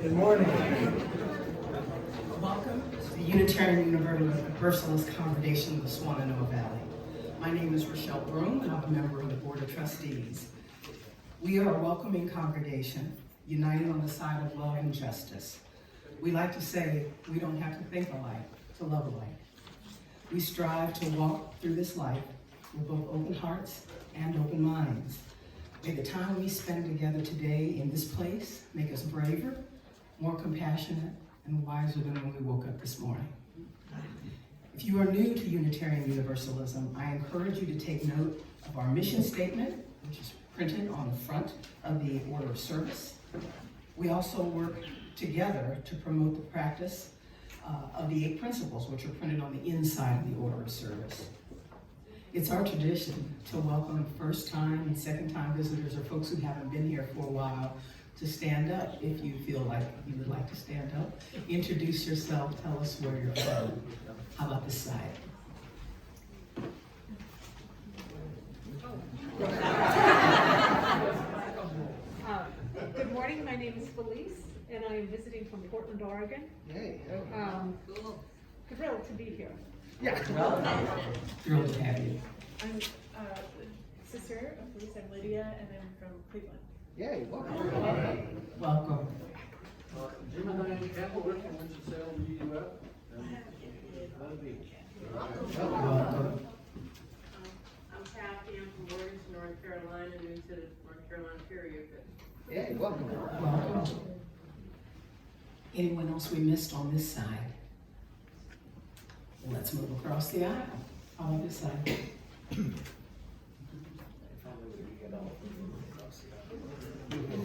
Good morning. Welcome to the Unitarian Universalist Congregation of the Swananoa Valley. My name is Rochelle Broom, and I'm a member of the Board of Trustees. We are a welcoming congregation, united on the side of love and justice. We like to say we don't have to think alike to love alike. We strive to walk through this life with both open hearts and open minds. May the time we spend together today in this place make us braver, more compassionate, and wiser than when we woke up this morning. If you are new to Unitarian Universalism, I encourage you to take note of our mission statement, which is printed on the front of the order of service. We also work together to promote the practice of the 8 principles, which are printed on the inside of the order of service. It's our tradition to welcome first-time and second-time visitors or folks who haven't been here for a while to stand up if you feel like you would like to stand up. Introduce yourself, tell us where you're from. How about this side? Good morning, my name is Felice, and I am visiting from Portland, Oregon. Yay. Thrilled to be here. Yeah. Thrilled to have you. I'm sister of Felice. I'm Lydia, and I'm from Cleveland. Yay. Welcome. Welcome. Jim and Diane Campbell, we're from Winston-Salem, UUF. Welcome. I'm Kathy, I'm from Morganton, North Carolina, new to the North Carolina period. Yay. Welcome. Welcome. Anyone else we missed on this side? Let's move across the aisle. How about this side?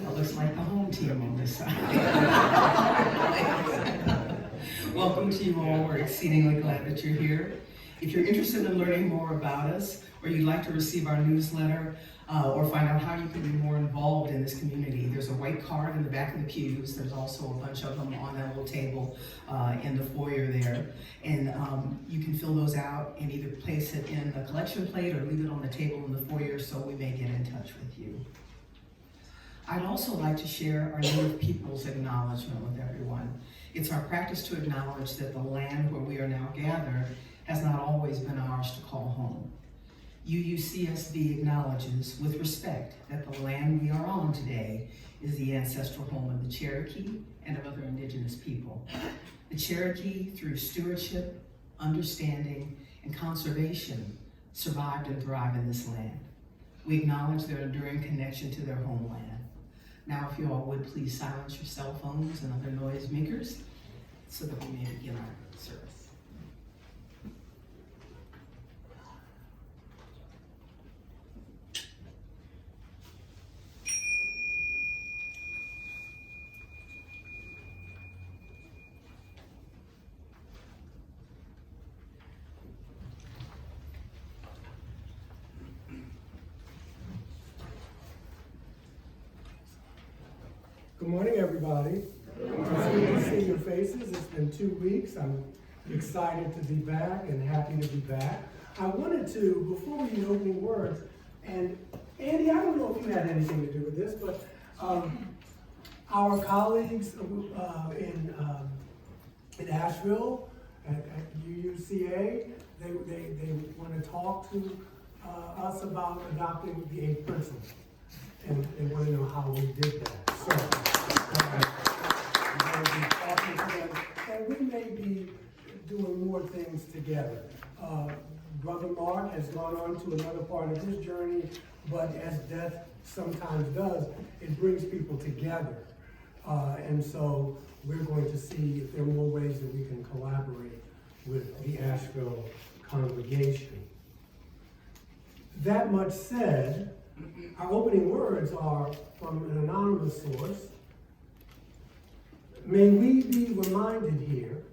That looks like the home team on this side. Welcome to you all. We're exceedingly glad that you're here. If you're interested in learning more about us, or you'd like to receive our newsletter, or find out how you can be more involved in this community, there's a white card in the back of the pews. There's also a bunch of them on that little table in the foyer there. And you can fill those out and either place it in the collection plate or leave it on the table in the foyer so we may get in touch with you. I'd also like to share our Native Peoples acknowledgement with everyone. It's our practice to acknowledge that the land where we are now gathered has not always been ours to call home. UUCSB acknowledges with respect that the land we are on today is the ancestral home of the Cherokee and of other indigenous people. The Cherokee, through stewardship, understanding, and conservation, survived and thrived in this land. We acknowledge their enduring connection to their homeland. Now, if you all would please silence your cell phones and other noisemakers so that we may begin our service. Good morning, everybody. It's good to see your faces. It's been 2 weeks. I'm excited to be back and happy to be back. I wanted to, before we do opening words, and Andy, I don't know if you had anything to do with this, but our colleagues in Asheville at UUCA, they want to talk to us about adopting the 8 principles. And they want to know how we did that. So, we're going to be talking to them, and we may be doing more things together. Brother Mark has gone on to another part of his journey, but as death sometimes does, it brings people together. And so we're going to see if there are more ways that we can collaborate with the Asheville congregation. That much said, our opening words are from an anonymous source. May we be reminded here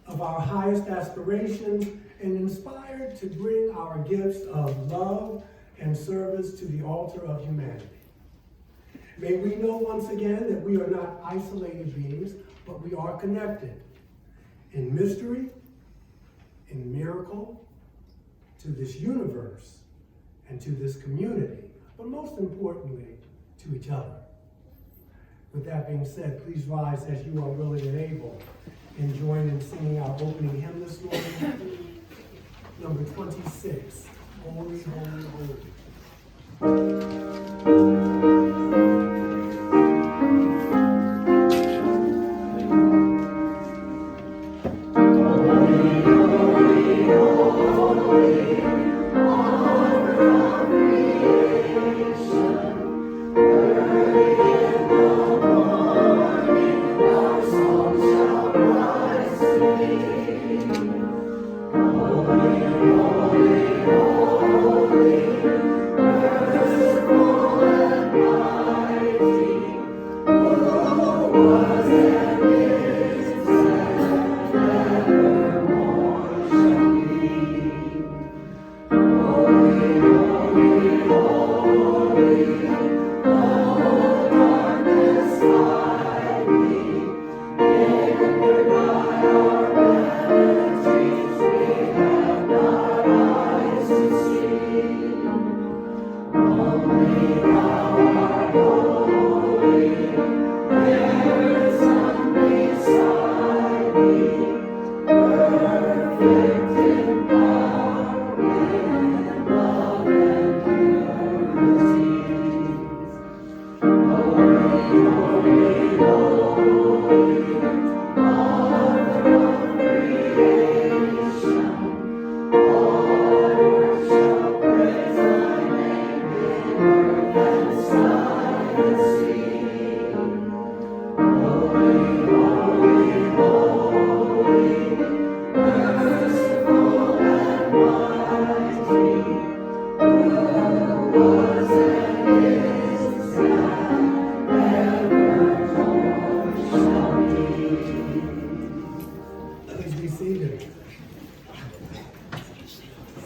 of our highest aspirations and inspired to bring our gifts of love and service to the altar of humanity. May we know once again that we are not isolated beings, but we are connected in mystery, in miracle, to this universe, and to this community, but most importantly, to each other. With that being said, please rise as you are willing and able and join in singing our opening hymn this morning, number 26, Holy, Holy, Holy.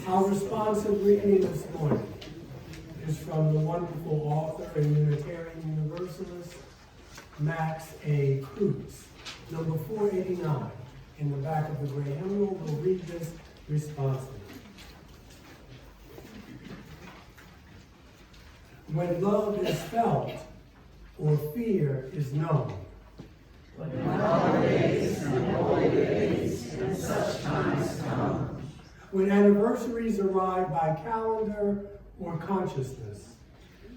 Our responsive reading this morning is from the wonderful author and Unitarian Universalist, Max A. Cruz, number 489. In the back of the gray hymnal, we'll read this responsively. When love is felt or fear is known, when holidays and holy days and such times come, when anniversaries arrive by calendar or consciousness,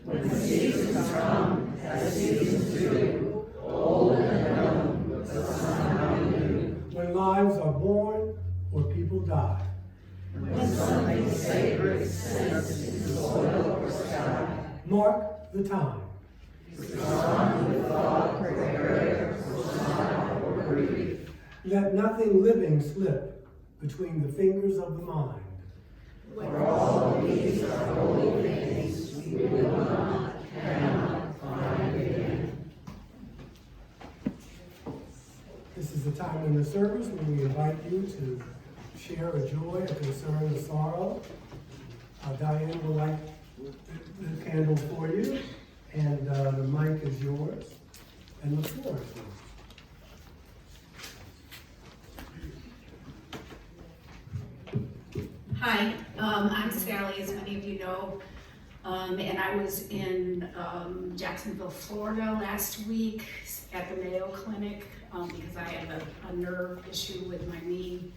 when seasons come as seasons do, old and young, but somehow new, when lives are born or people die, when something sacred sends in soil or sky, mark the time. respond with thought, prayer, or smile, or grief. Let nothing living slip between the fingers of the mind. For all of these are holy things we will not, cannot find again. This is the time in the service when we invite you to share a joy, a concern, a sorrow. Diane will light the candle for you, and the mic is yours, and the floor is yours. Hi, I'm Sally, as many of you know, and I was in Jacksonville, Florida last week at the Mayo Clinic because I have a nerve issue with my knee.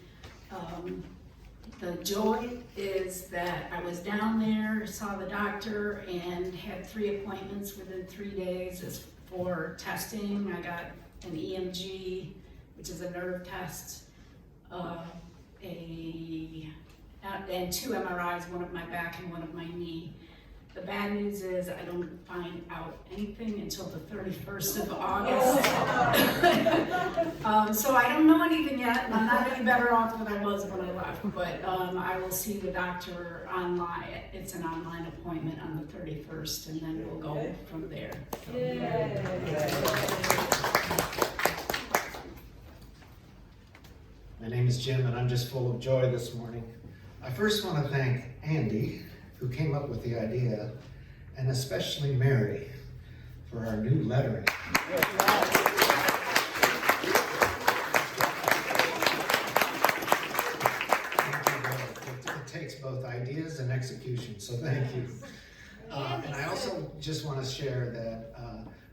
The joy is that I was down there, saw the doctor, and had 3 appointments within 3 days for testing. I got an EMG, which is a nerve test, and 2 MRIs, one of my back and one of my knee. The bad news is I don't find out anything until the 31st of August. So I don't know anything yet, and I'm not any better off than I was when I left, but I will see the doctor online. It's an online appointment on the 31st, and then we'll go from there. My name is Jim, and I'm just full of joy this morning. I first want to thank Andy, who came up with the idea, and especially Mary for our new lettering. It takes both ideas and execution, so thank you. And I also also just want to share that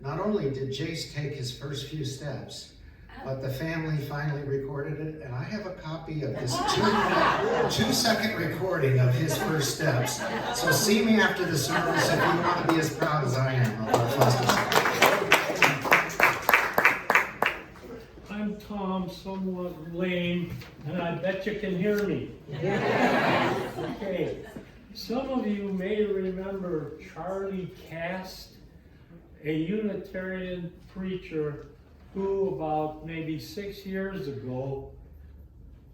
not only did Jace take his first few steps, but the family finally recorded it, and I have a copy of this 2-second recording of his first steps. So see me after the service if you want to be as proud as I am of our foster son. I'm Tom, somewhat lame, and I bet you can hear me. Okay. Some of you may remember Charlie Cast, a Unitarian preacher who about maybe 6 years ago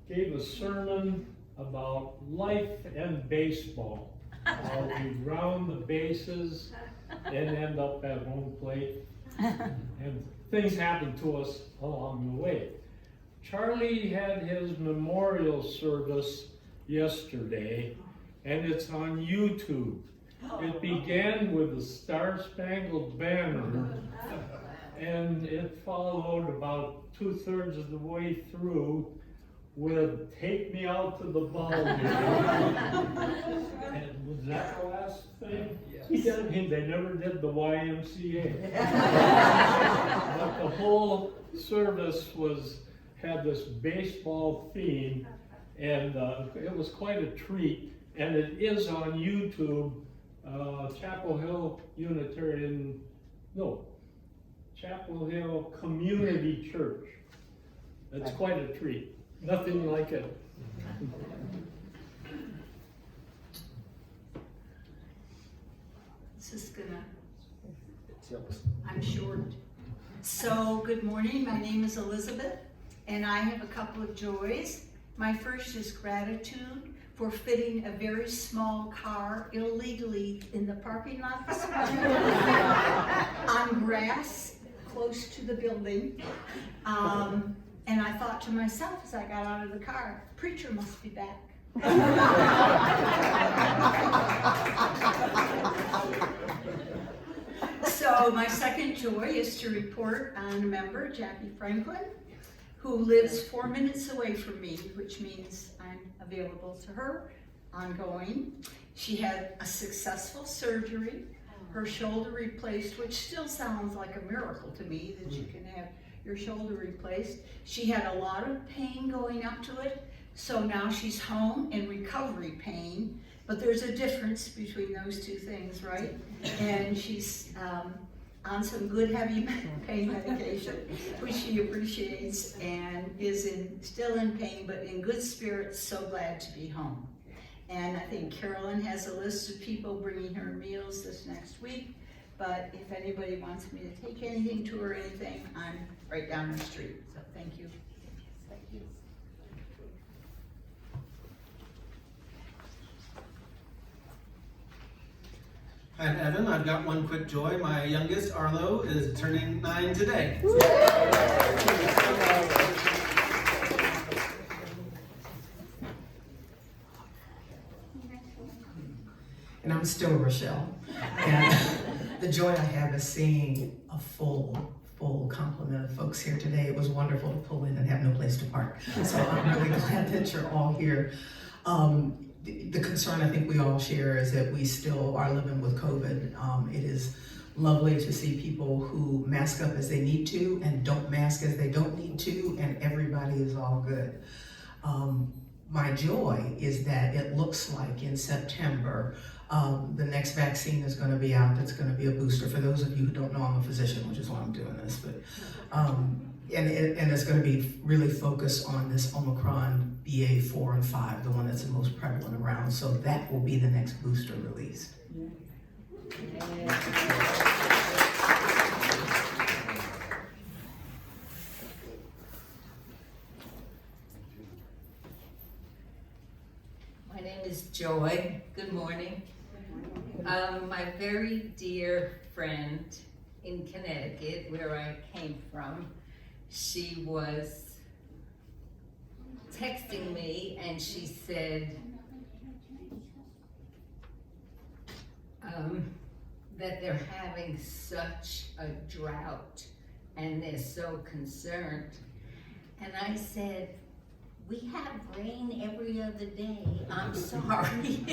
gave a sermon about life and baseball. How we round the bases and end up at home plate. And things happen to us along the way. Charlie had his memorial service yesterday, and it's on YouTube. It began with the Star Spangled Banner, and it followed about 2/3 of the way through with "Take Me Out to the Ball Game." And was that the last thing? Yes. I mean, they never did the YMCA. But the whole service had this baseball theme, and it was quite a treat. And it is on YouTube, Chapel Hill Community Church. It's quite a treat. Nothing like it. This is I'm short. So, good morning, my name is Elizabeth, and I have a couple of joys. My first is gratitude for fitting a very small car illegally in the parking lot this morning on grass close to the building. And I thought to myself as I got out of the car, preacher must be back. So my second joy is to report on a member, Jackie Franklin, who lives 4 minutes away from me, which means I'm available to her ongoing. She had a successful surgery, her shoulder replaced, which still sounds like a miracle to me that you can have your shoulder replaced. She had a lot of pain going up to it, so now she's home in recovery pain, but there's a difference between those two things, right? And she's on some good heavy pain medication, which she appreciates, and is still in pain, but in good spirits, so glad to be home. And I think Carolyn has a list of people bringing her meals this next week, but if anybody wants me to take anything to her or anything, I'm right down the street, so thank you. Thank you. Hi, I'm Evan. I've got one quick joy. My youngest, Arlo, is turning 9 today. And I'm still Rochelle. And the joy I have is seeing a full complement of folks here today. It was wonderful to pull in and have no place to park. So I'm really glad that you're all here. The concern I think we all share is that we still are living with COVID. It is lovely to see people who mask up as they need to and don't mask as they don't need to, and everybody is all good. My joy is that it looks like in September, the next vaccine is going to be out. That's going to be a booster. For those of you who don't know, I'm a physician, which is why I'm doing this. But and it's going to be really focused on this Omicron BA 4 and 5, the one that's the most prevalent around. So that will be the next booster released. My name is Joy. Good morning. My very dear friend in Connecticut, where I came from, she was texting me and she said that they're having such a drought and they're so concerned. And I said, we have rain every other day. I'm sorry.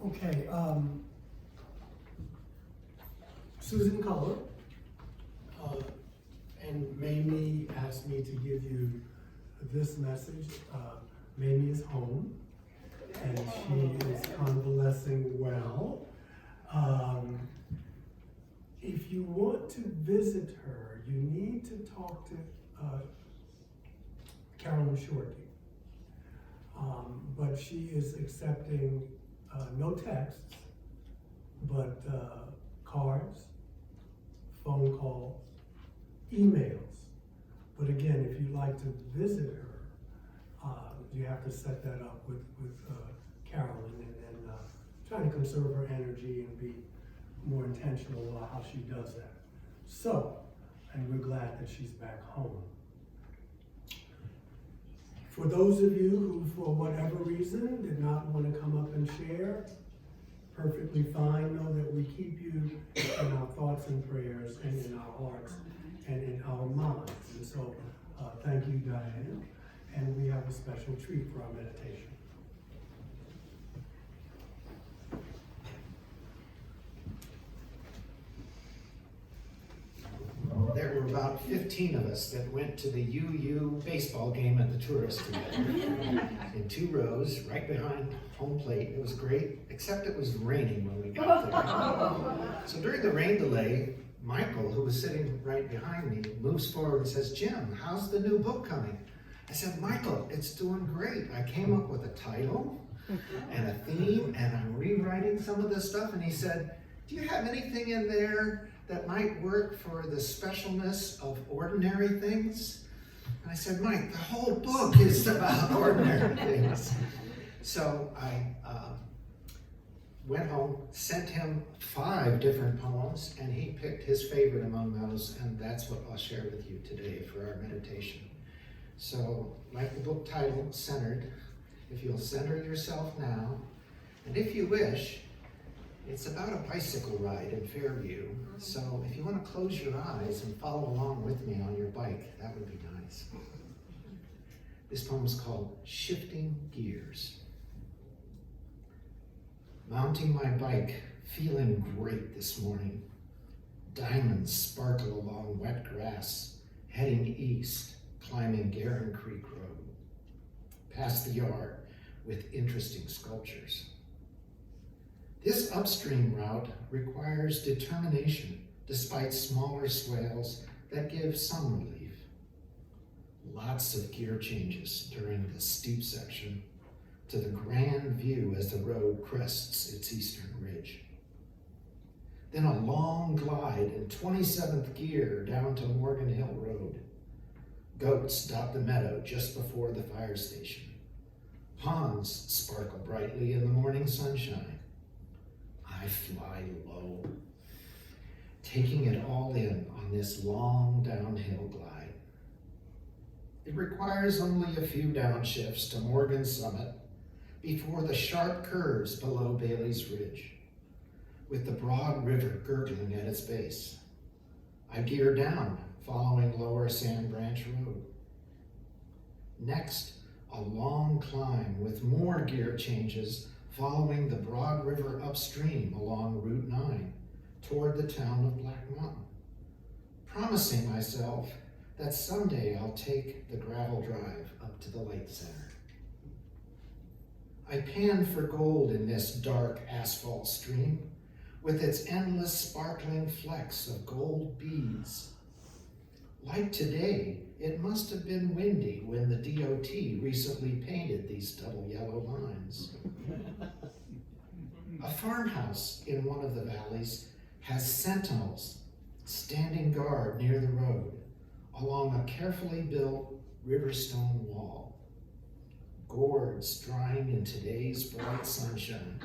Okay, Susan Color, and Mamie asked me to give you this message. Mamie is home, and she is convalescing well. If you want to visit her, you need to talk to Carolyn Shorty. But she is accepting no texts, but cards, phone calls, emails. But again, if you'd like to visit her, you have to set that up with Carolyn, and then trying to conserve her energy and be more intentional about how she does that. So, and we're glad that she's back home. For those of you who, for whatever reason, did not want to come up and share, perfectly fine. Know that we keep you in our thoughts and prayers and in our hearts and in our minds. And so, thank you, Diane. And we have a special treat for our meditation. There were about 15 of us that went to the UU baseball game at the tourist together. In 2 rows, right behind home plate. It was great, except it was raining when we got there. So during the rain delay, Michael, who was sitting right behind me, moves forward and says, "Jim, how's the new book coming?" I said, "Michael, it's doing great. I came up with a title and a theme, and I'm rewriting some of this stuff." And he said, "Do you have anything in there that might work for the specialness of ordinary things?" And I said, "Mike, the whole book is about ordinary things." So I went home, sent him 5 different poems, and he picked his favorite among those, and that's what I'll share with you today for our meditation. So, like the book title, Centered, if you'll center yourself now, and if you wish, it's about a bicycle ride in Fairview. So if you want to close your eyes and follow along with me on your bike, that would be nice. This poem is called Shifting Gears. Mounting my bike, feeling great this morning. Diamonds sparkle along wet grass, heading east, climbing Garin Creek Road. Past the yard with interesting sculptures. This upstream route requires determination despite smaller swales that give some relief. Lots of gear changes during the steep section to the grand view as the road crests its eastern ridge. Then a long glide in 27th gear down to Morgan Hill Road. Goats dot the meadow just before the fire station. Ponds sparkle brightly in the morning sunshine. I fly low, taking it all in on this long downhill glide. It requires only a few downshifts to Morgan Summit before the sharp curves below Bailey's Ridge, with the broad river gurgling at its base. I gear down, following Lower Sand Branch Road. Next, a long climb with more gear changes following the broad river upstream along Route 9 toward the town of Black Mountain, promising myself that someday I'll take the gravel drive up to the Light Center. I pan for gold in this dark asphalt stream with its endless sparkling flecks of gold beads. Like today, it must have been windy when the DOT recently painted these double yellow lines. A farmhouse in one of the valleys has sentinels standing guard near the road along a carefully built riverstone wall. Gourds drying in today's bright sunshine.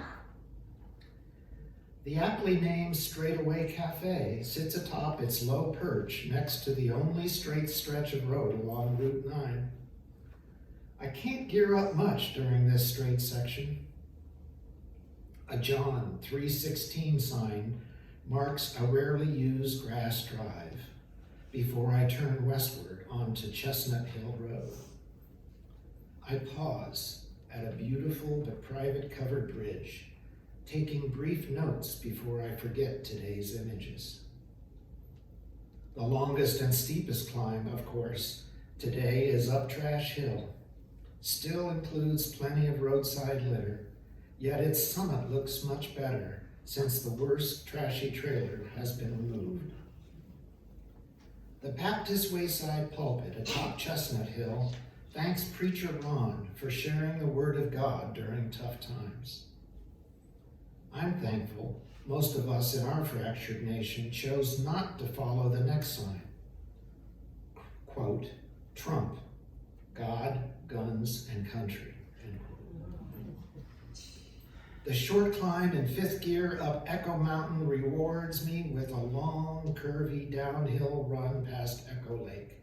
The aptly named Straightaway Cafe sits atop its low perch next to the only straight stretch of road along Route 9. I can't gear up much during this straight section. A John 3:16 sign marks a rarely used grass drive before I turn westward onto Chestnut Hill Road. I pause at a beautiful but private covered bridge taking brief notes before I forget today's images. The longest and steepest climb, of course, today is up Trash Hill. Still includes plenty of roadside litter, yet its summit looks much better since the worst trashy trailer has been removed. The Baptist Wayside Pulpit atop Chestnut Hill thanks Preacher Ron for sharing the Word of God during tough times. I'm thankful most of us in our fractured nation chose not to follow the next sign. Quote, Trump, God, guns, and country. End quote. The short climb in 5th gear up Echo Mountain rewards me with a long, curvy downhill run past Echo Lake.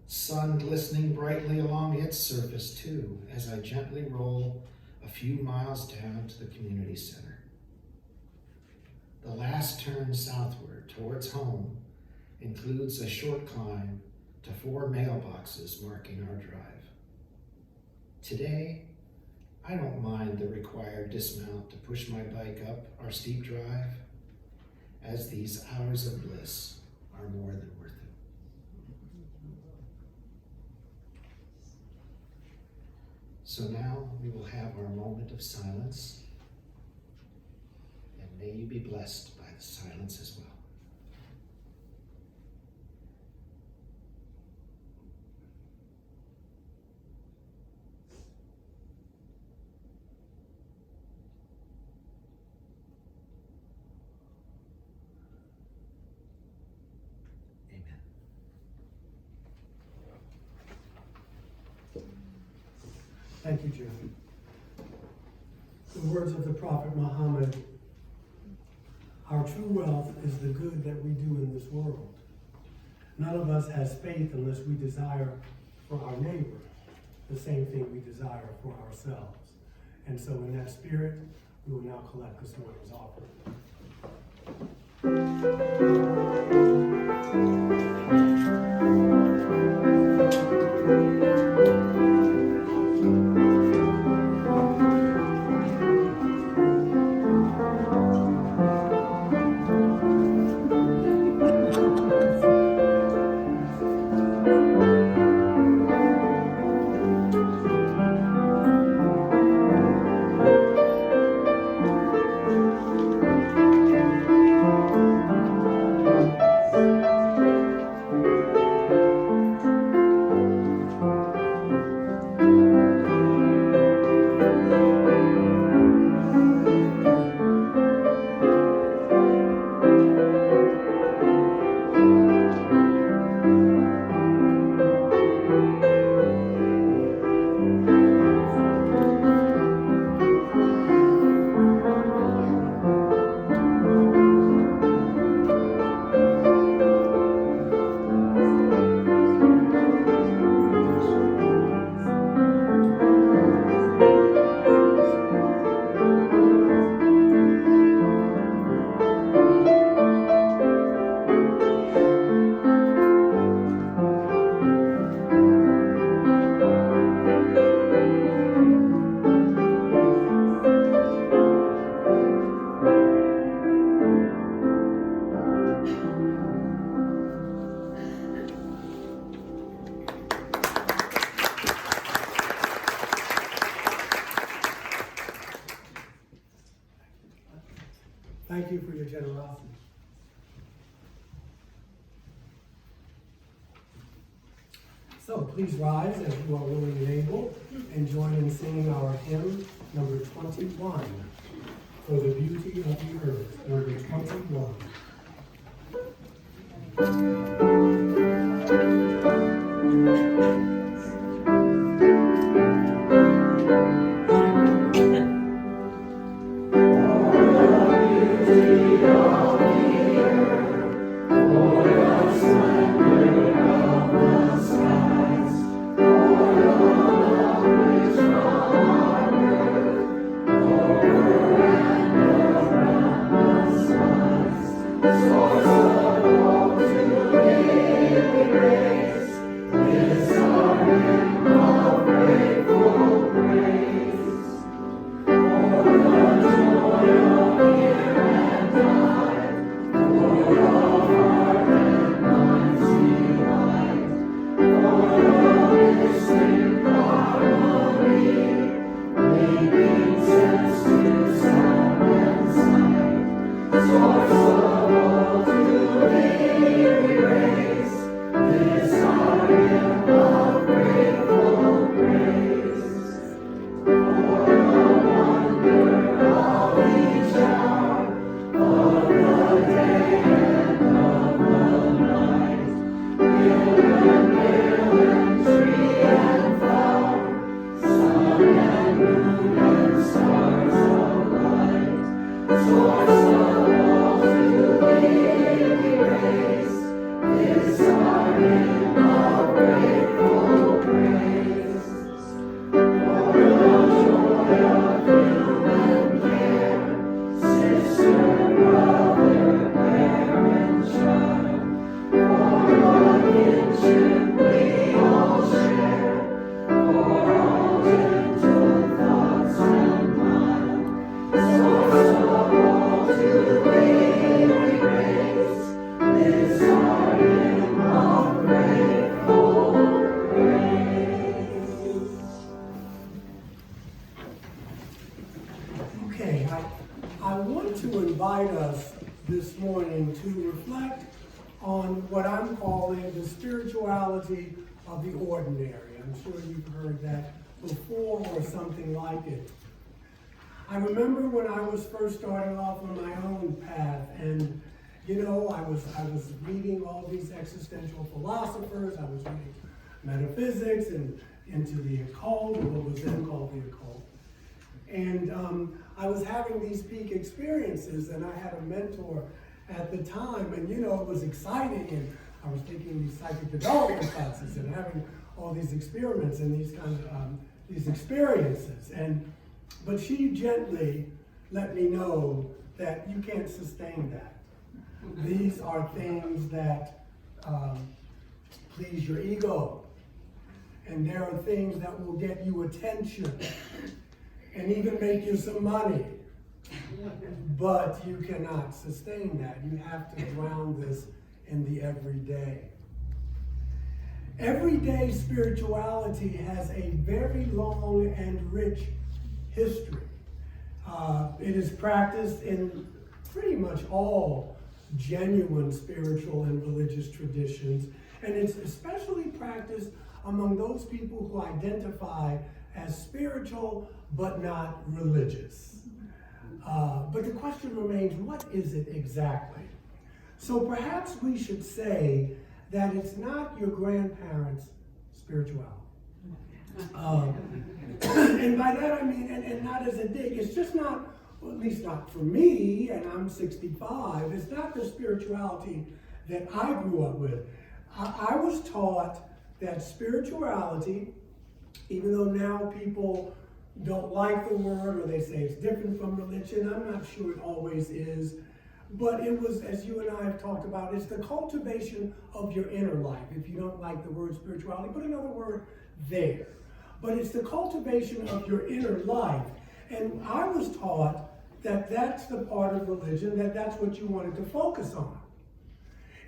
Sun glistening brightly along its surface too, as I gently roll a few miles down to the community center. The last turn southward towards home includes a short climb to 4 mailboxes marking our drive. Today, I don't mind the required dismount to push my bike up our steep drive, as these hours of bliss are more than worth it. So now we will have our moment of silence. May you be blessed by the silence as well. Amen. Thank you, Jeremy. The words of the Prophet Muhammad: our true wealth is the good that we do in this world. None of us has faith unless we desire for our neighbor the same thing we desire for ourselves. And so in that spirit, we will now collect this morning's offering. Thank you for your generosity. So please rise as you are willing and able and join in singing our hymn number 21, For the Beauty of the Earth, number 21. Joy I want to invite us this morning to reflect on what I'm calling the spirituality of the ordinary. I'm sure you've heard that before or something like it. I remember when I was first starting off on my own path, and you know, I was reading all these existential philosophers, I was reading metaphysics and into the occult, or what was then called the occult. And I was having these peak experiences, and I had a mentor at the time, and you know, it was exciting, and I was taking these psychic development classes and having all these experiments and these kinds of these experiences. But she gently let me know that you can't sustain that. These are things that please your ego. And there are things that will get you attention and even make you some money. But you cannot sustain that. You have to ground this in the everyday. Everyday spirituality has a very long and rich history. It is practiced in pretty much all genuine spiritual and religious traditions, and it's especially practiced among those people who identify as spiritual but not religious. But the question remains, what is it exactly? So perhaps we should say that it's not your grandparents' spirituality. And by that I mean, and not as a dig, it's just not, well, at least not for me, and I'm 65, it's not the spirituality that I grew up with. I was taught that spirituality, even though now people don't like the word or they say it's different from religion, I'm not sure it always is, but it was, as you and I have talked about, it's the cultivation of your inner life. If you don't like the word spirituality, put another word there. But it's the cultivation of your inner life. And I was taught that that's the part of religion, that's what you wanted to focus on.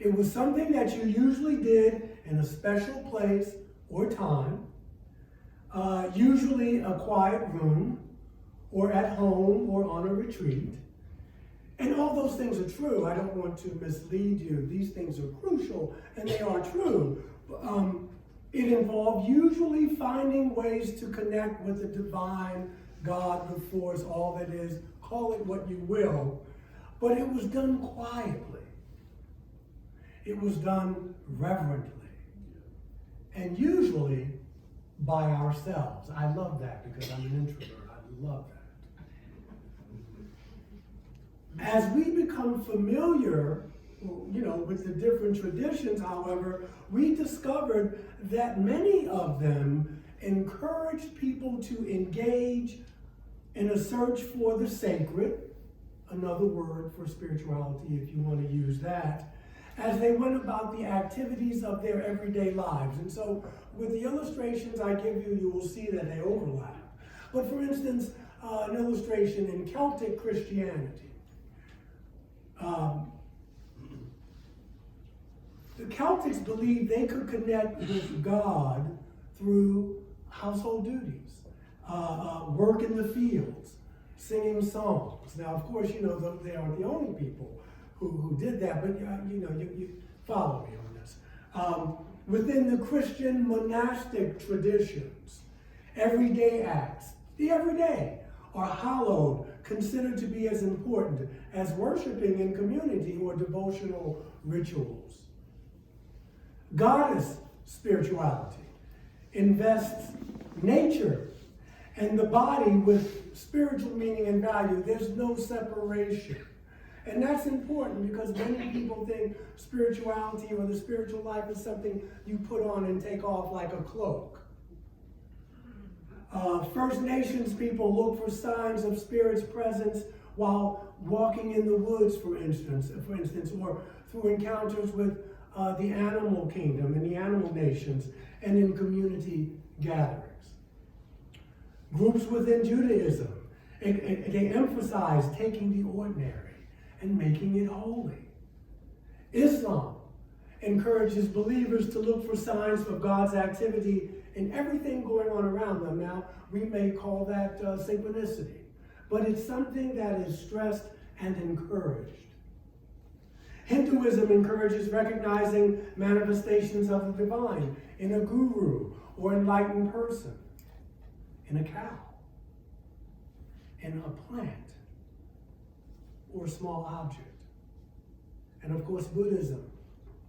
It was something that you usually did in a special place or time, usually a quiet room, or at home, or on a retreat. And all those things are true. I don't want to mislead you. These things are crucial, and they are true. It involved usually finding ways to connect with the divine God, the force, all that is, call it what you will, but it was done quietly. It was done reverently, and usually by ourselves. I love that because I'm an introvert. I love that. As we become familiar, you know, with the different traditions, however, we discovered that many of them encouraged people to engage in a search for the sacred, another word for spirituality if you want to use that, as they went about the activities of their everyday lives. And so with the illustrations I give you, you will see that they overlap. But for instance, an illustration in Celtic Christianity. The Celtics believed they could connect with God through household duties, work in the fields, singing songs. Now, of course, you know, they aren't the only people who did that, but you know, you follow me on this. Within the Christian monastic traditions, everyday acts, the everyday, are hallowed, considered to be as important as worshiping in community or devotional rituals. Goddess spirituality invests nature and the body with spiritual meaning and value. There's no separation. And that's important because many people think spirituality or the spiritual life is something you put on and take off like a cloak. First Nations people look for signs of Spirit's presence while walking in the woods, for instance, or through encounters with the animal kingdom and the animal nations and in community gatherings. Groups within Judaism, they emphasize taking the ordinary and making it holy. Islam encourages believers to look for signs of God's activity in everything going on around them. Now, we may call that synchronicity. but it's something that is stressed and encouraged. Hinduism encourages recognizing manifestations of the divine in a guru or enlightened person, in a cow, in a plant, or a small object. And of course, Buddhism.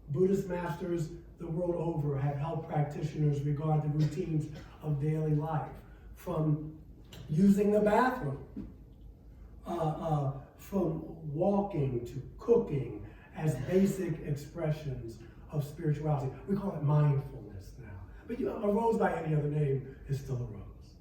Buddhist masters the world over have helped practitioners regard the routines of daily life, from using the bathroom, from walking to cooking, as basic expressions of spirituality. We call it mindfulness now. But a rose by any other name is still a rose.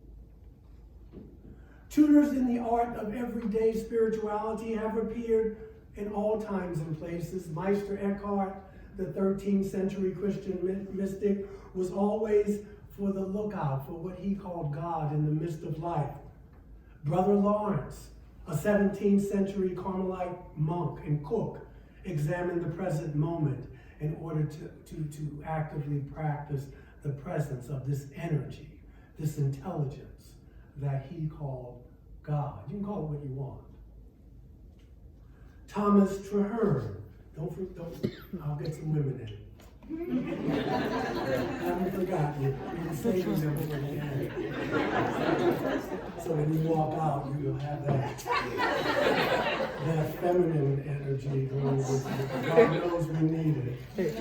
Tutors in the art of everyday spirituality have appeared in all times and places. Meister Eckhart, the 13th century Christian mystic, was always for the lookout for what he called God in the midst of life. Brother Lawrence, a 17th century Carmelite monk and cook, examined the present moment in order to actively practice the presence of this energy, this intelligence that he called God. You can call it what you want. Thomas Traherne, I'll get some women in. I haven't forgotten you. You're saving them for the end. So when you walk out, you'll have that feminine energy going with you. God knows we need it.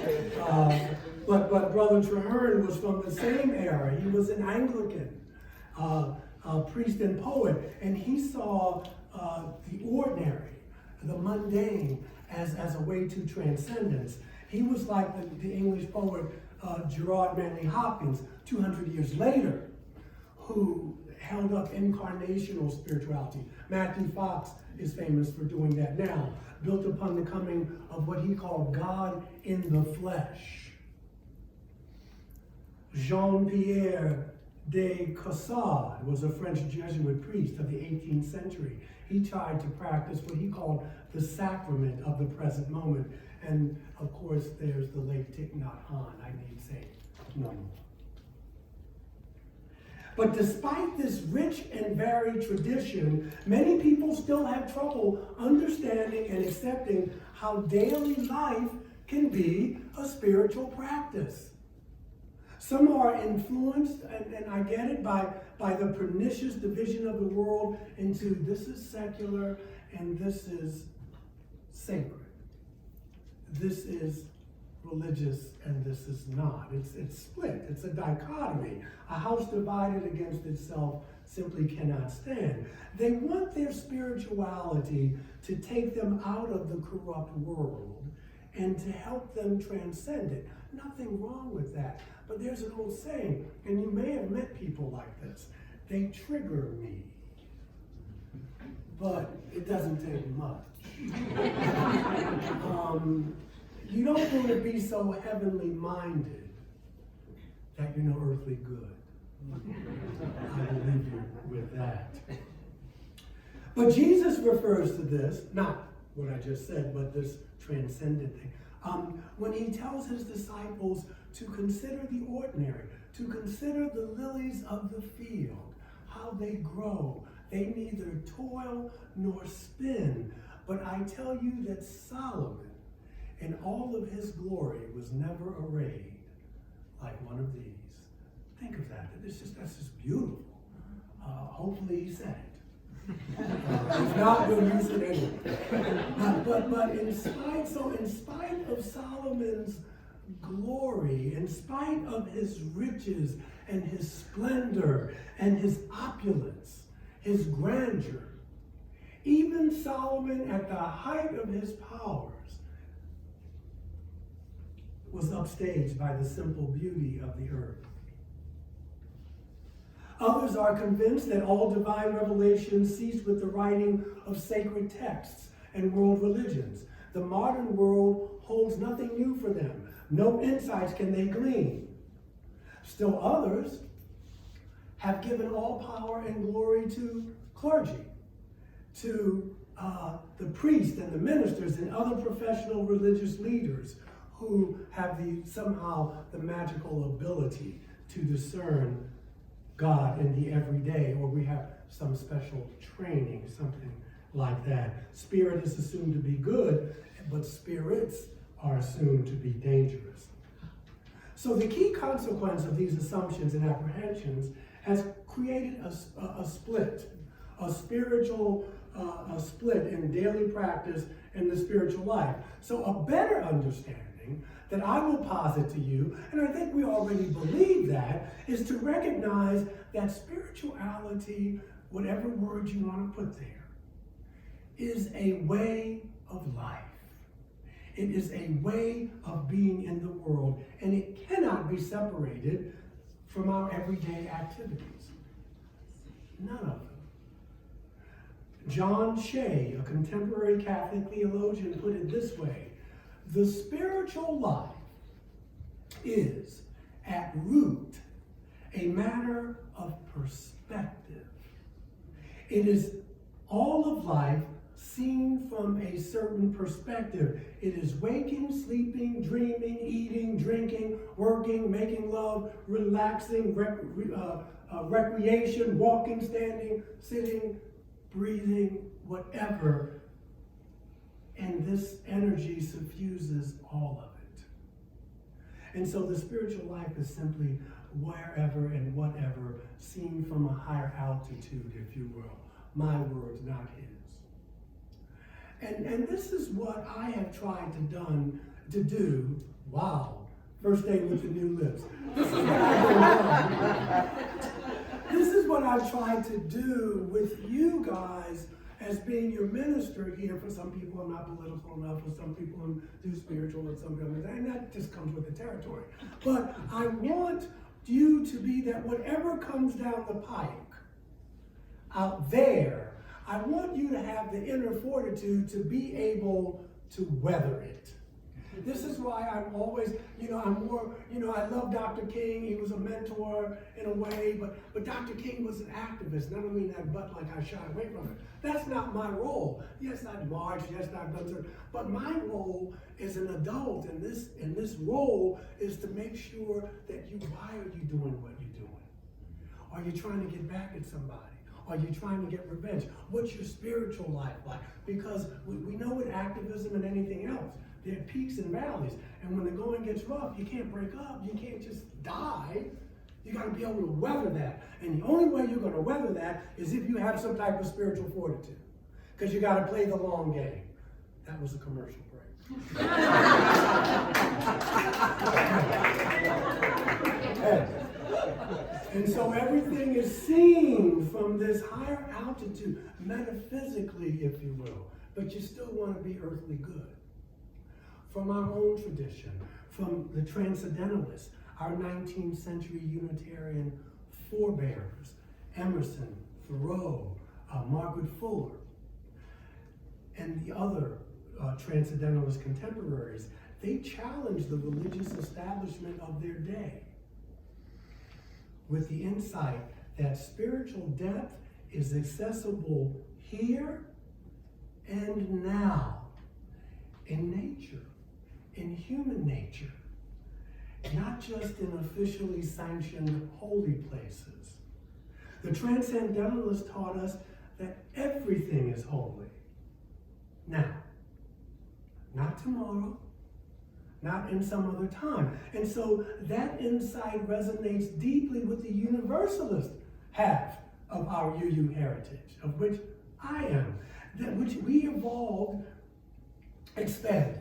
But Brother Traherne was from the same era. He was an Anglican priest and poet, and he saw the ordinary, the mundane, as a way to transcendence. He was like the English poet Gerard Manley Hopkins 200 years later, who held up incarnational spirituality. Matthew Fox is famous for doing that now, built upon the coming of what he called God in the flesh. Jean-Pierre de Caussade was a French Jesuit priest of the 18th century. He tried to practice what he called the sacrament of the present moment. And of course, there's the late Thich Nhat Hanh, I need say no more. But despite this rich and varied tradition, many people still have trouble understanding and accepting how daily life can be a spiritual practice. Some are influenced, and I get it, by the pernicious division of the world into this is secular and this is sacred. This is religious and this is not. It's split. It's a dichotomy. A house divided against itself simply cannot stand. They want their spirituality to take them out of the corrupt world and to help them transcend it. Nothing wrong with that. But there's an old saying, and you may have met people like this. They trigger me. But it doesn't take much. You don't want to be so heavenly minded that you know earthly good. I will leave you with that. But Jesus refers to this, not what I just said, but this transcendent thing. When he tells his disciples to consider the ordinary, to consider the lilies of the field, how they grow. They neither toil nor spin. But I tell you that Solomon, in all of his glory, was never arrayed like one of these. Think of that. That's just beautiful. Hopefully he said it. If not, we'll use it anyway. But in spite of Solomon's glory, in spite of his riches and his splendor and his opulence, his grandeur, even Solomon at the height of his powers was upstaged by the simple beauty of the earth. Others are convinced that all divine revelation ceased with the writing of sacred texts and world religions. The modern world holds nothing new for them. No insights can they glean. Still others have given all power and glory to clergy, to the priests and the ministers and other professional religious leaders who have somehow the magical ability to discern God in the everyday, or we have some special training, something like that. Spirit is assumed to be good, but spirits are assumed to be dangerous. So the key consequence of these assumptions and apprehensions has created a split, a spiritual split in daily practice in the spiritual life. So a better understanding that I will posit to you, and I think we already believe that, is to recognize that spirituality, whatever word you want to put there, is a way of life. It is a way of being in the world, and it cannot be separated from our everyday activities. None of them. John Shea, a contemporary Catholic theologian, put it this way: the spiritual life is, at root, a matter of perspective. It is all of life seen from a certain perspective. It is waking, sleeping, dreaming, eating, drinking, working, making love, relaxing, recreation, walking, standing, sitting, breathing, whatever. And this energy suffuses all of it. And so the spiritual life is simply wherever and whatever, seen from a higher altitude, if you will. My words, not his. And this is what I have tried to do. Wow, first day with the new lips. This is what I've tried to do with you guys as being your minister here. For some people, I'm not political enough. For some people, I'm too spiritual. And some people, and that just comes with the territory. But I want you to be that whatever comes down the pike out there, I want you to have the inner fortitude to be able to weather it. This is why I'm always, I love Dr. King. He was a mentor in a way, but Dr. King was an activist. And I don't mean that but like I shied away from it. That's not my role. Yes, I've marched. Yes, I've done certain, but my role as an adult in this role is to make sure that why are you doing what you're doing? Are you trying to get back at somebody? Are you trying to get revenge? What's your spiritual life like? Because we know with activism and anything else, there are peaks and valleys. And when the going gets rough, you can't break up. You can't just die. You got to be able to weather that. And the only way you're going to weather that is if you have some type of spiritual fortitude. Because you got to play the long game. That was a commercial break. And so everything is seen from this higher altitude, metaphysically, if you will. But you still want to be earthly good. From our own tradition, from the Transcendentalists, our 19th century Unitarian forebears, Emerson, Thoreau, Margaret Fuller, and the other Transcendentalist contemporaries, they challenged the religious establishment of their day with the insight that spiritual depth is accessible here and now in nature, in human nature, not just in officially sanctioned holy places. The Transcendentalists taught us that everything is holy. Now, not tomorrow, not in some other time. And so that insight resonates deeply with the universalist half of our UU heritage, of which I am, that which we evolved, expanded.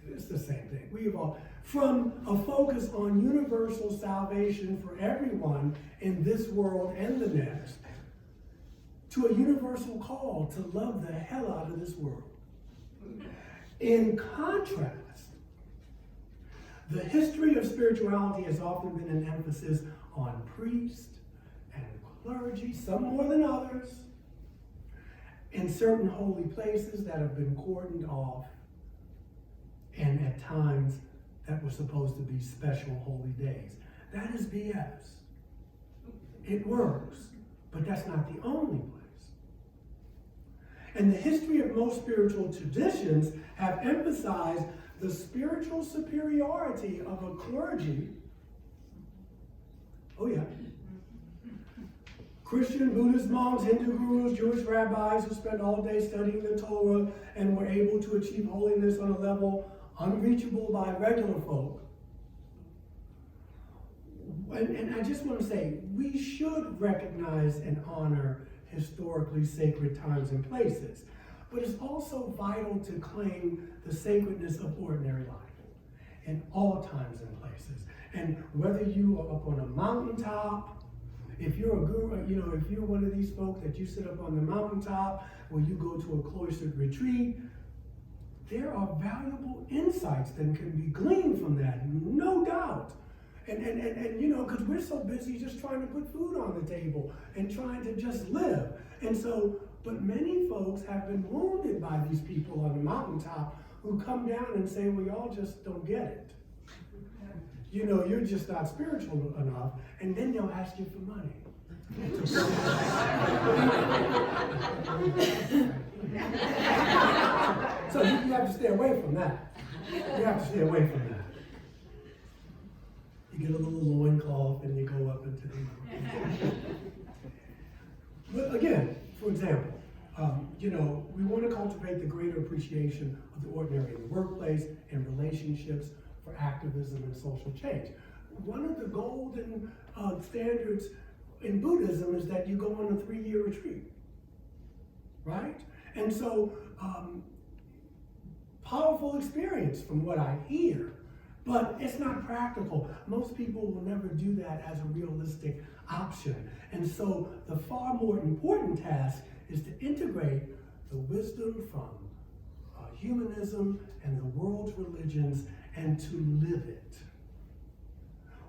It's the same thing. We evolved from a focus on universal salvation for everyone in this world and the next to a universal call to love the hell out of this world. In contrast, the history of spirituality has often been an emphasis on priests and clergy, some more than others, in certain holy places that have been cordoned off, and at times that were supposed to be special holy days. That is BS. It works, but that's not the only place. And the history of most spiritual traditions have emphasized the spiritual superiority of a clergy. Oh yeah. Christian, Buddhist monks, Hindu gurus, Jewish rabbis who spent all day studying the Torah and were able to achieve holiness on a level unreachable by regular folk. And I just want to say, we should recognize and honor historically sacred times and places, but it's also vital to claim the sacredness of ordinary life in all times and places. And whether you are up on a mountaintop, if you're a guru, you know, if you're one of these folks that you sit up on the mountaintop or you go to a cloistered retreat, there are valuable insights that can be gleaned from that, no doubt. And you know, because we're so busy just trying to put food on the table and trying to just live. And so, but many folks have been wounded by these people on the mountaintop who come down and say, well, y'all just don't get it. You know, you're just not spiritual enough, and then they'll ask you for money. So you have to stay away from that. You have to stay away from that. You get a little loincloth and you go up into the mountain. But again, for example, you know, we want to cultivate the greater appreciation of the ordinary in the workplace and relationships for activism and social change. One of the golden standards in Buddhism is that you go on a 3-year retreat, right? And so, powerful experience from what I hear, but it's not practical. Most people will never do that as a realistic option. And so the far more important task is to integrate the wisdom from humanism and the world's religions and to live it.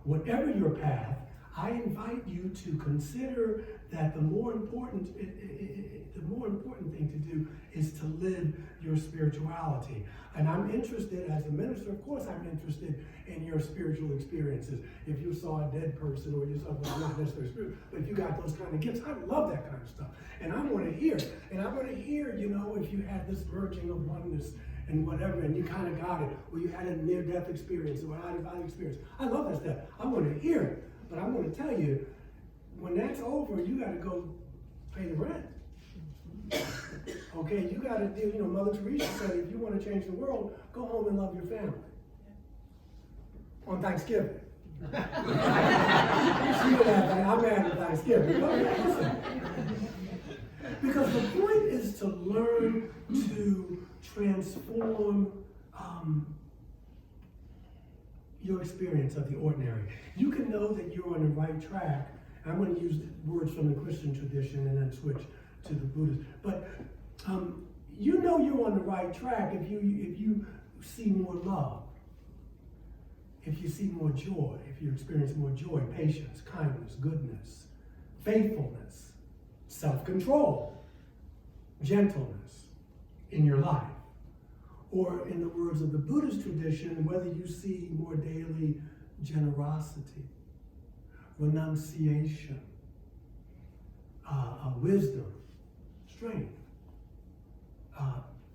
Whatever your path, I invite you to consider that the more important thing to do is to live your spirituality. And I'm interested, as a minister, of course I'm interested in your spiritual experiences. If you saw a dead person or you saw, well, not necessarily spiritual, but if you got those kind of gifts, I love that kind of stuff. And I want to hear, and I want to hear, you know, if you had this merging of oneness and whatever, and you kind of got it, or you had a near-death experience or an out-of-body experience. I love that stuff. I want to hear it. But I'm going to tell you, when that's over, you got to go pay the rent. Okay, you got to do, you know, Mother Teresa said, if you want to change the world, go home and love your family. On Thanksgiving. She didn't have that. I'm mad at Thanksgiving. No, listen. Because the point is to learn to transform your experience of the ordinary. You can know that you're on the right track. I'm going to use words from the Christian tradition and then switch to the Buddhist. But you know you're on the right track if you see more love, if you see more joy, if you experience more joy, patience, kindness, goodness, faithfulness, self-control, gentleness in your life. Or in the words of the Buddhist tradition, whether you see more daily generosity, renunciation, wisdom, strength,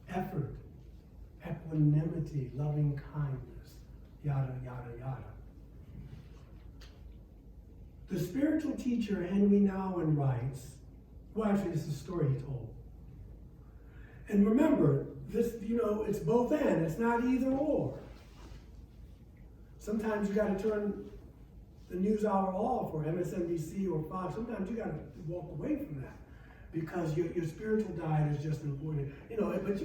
effort, equanimity, loving kindness, yada, yada, yada. The spiritual teacher Henry Nouwen writes, well, actually, this is a story he told. And remember, this, you know, it's both and. It's not either or. Sometimes you got to turn the news hour off, or MSNBC or Fox. Sometimes you got to walk away from that because your spiritual diet is just important. You know, but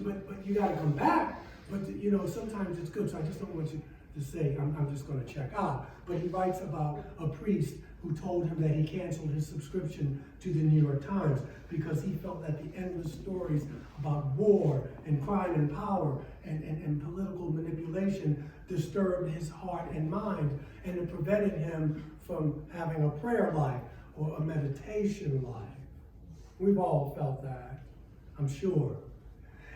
you got to come back. But you know, sometimes it's good. So I just don't want you to say I'm just going to check out. But he writes about a priest who told him that he canceled his subscription to the New York Times because he felt that the endless stories about war and crime and power and political manipulation disturbed his heart and mind, and it prevented him from having a prayer life or a meditation life. We've all felt that, I'm sure.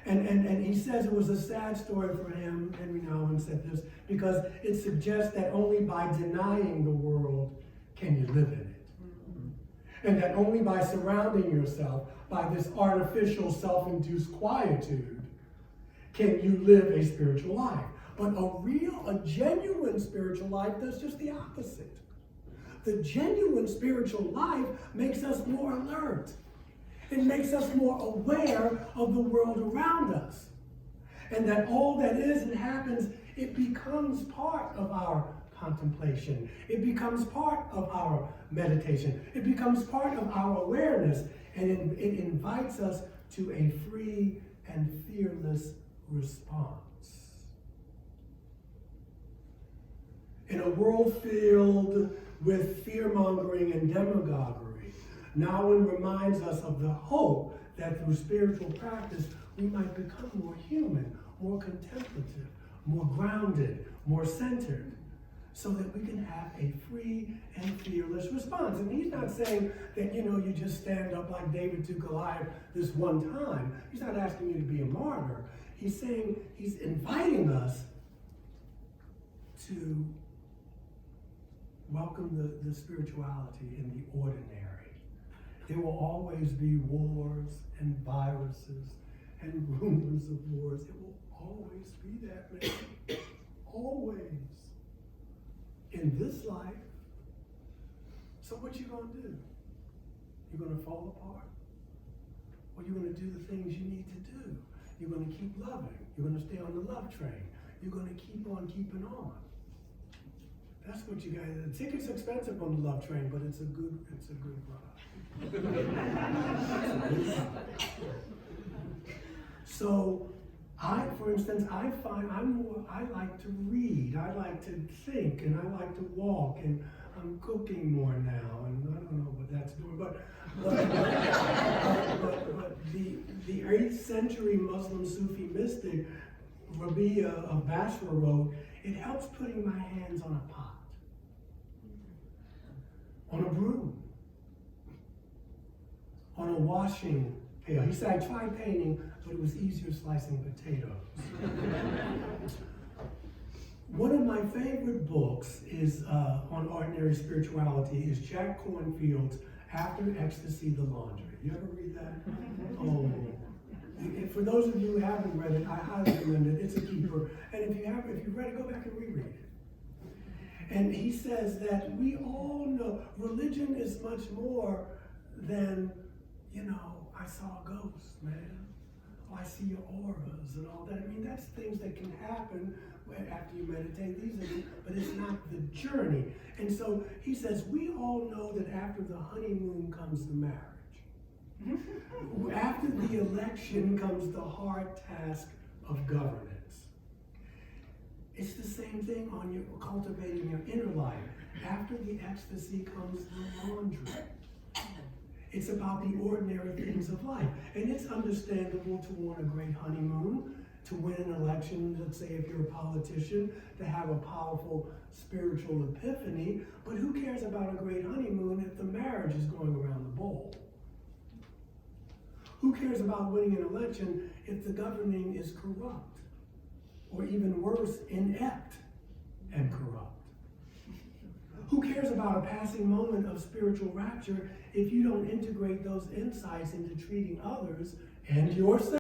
And he says it was a sad story for him, Henry Nouwen said this, because it suggests that only by denying the world can you live in it. And that only by surrounding yourself by this artificial self-induced quietude can you live a spiritual life. But a genuine spiritual life does just the opposite. The genuine spiritual life makes us more alert. It makes us more aware of the world around us. And that all that is and happens, it becomes part of our contemplation. It becomes part of our meditation. It becomes part of our awareness. And it invites us to a free and fearless response. In a world filled with fear-mongering and demagoguery, Nawin reminds us of the hope that through spiritual practice we might become more human, more contemplative, more grounded, more centered, so that we can have a free and fearless response. And he's not saying that, you just stand up like David to Goliath this one time. He's not asking you to be a martyr. He's saying, he's inviting us to welcome the spirituality in the ordinary. There will always be wars and viruses and rumors of wars. It will always be that way. Always. In this life. So what you gonna do? You're gonna fall apart? Or you're gonna do the things you need to do? You're gonna keep loving. You're gonna stay on the love train. You're gonna keep on keeping on. That's what you guys, the ticket's expensive on the love train, but it's a good ride. So, for instance, I find I like to read, I like to think, and I like to walk, and I'm cooking more now, and I don't know what that's doing, but the 8th century Muslim Sufi mystic, Rabia of Basra wrote, it helps putting my hands on a pot, on a broom, on a washing pail. He said, I tried painting, but it was easier slicing potatoes. One of my favorite books is on ordinary spirituality is Jack Kornfield's After Ecstasy, the Laundry. You ever read that? Oh. And for those of you who haven't read it, I highly recommend it. It's a keeper. And if you've read it, go back and reread it. And he says that we all know religion is much more than, I saw a ghost, man. Oh, I see your auras and all that. I mean, that's things that can happen after you meditate. But it's not the journey. And so he says, we all know that after the honeymoon comes the marriage. After the election comes the hard task of governance. It's the same thing on your cultivating your inner life. After the ecstasy comes the laundry. It's about the ordinary things of life. And it's understandable to want a great honeymoon, to win an election, let's say if you're a politician, to have a powerful spiritual epiphany. But who cares about a great honeymoon if the marriage is going around the bowl? Who cares about winning an election if the governing is corrupt? Or even worse, inept and corrupt? Who cares about a passing moment of spiritual rapture if you don't integrate those insights into treating others and yourself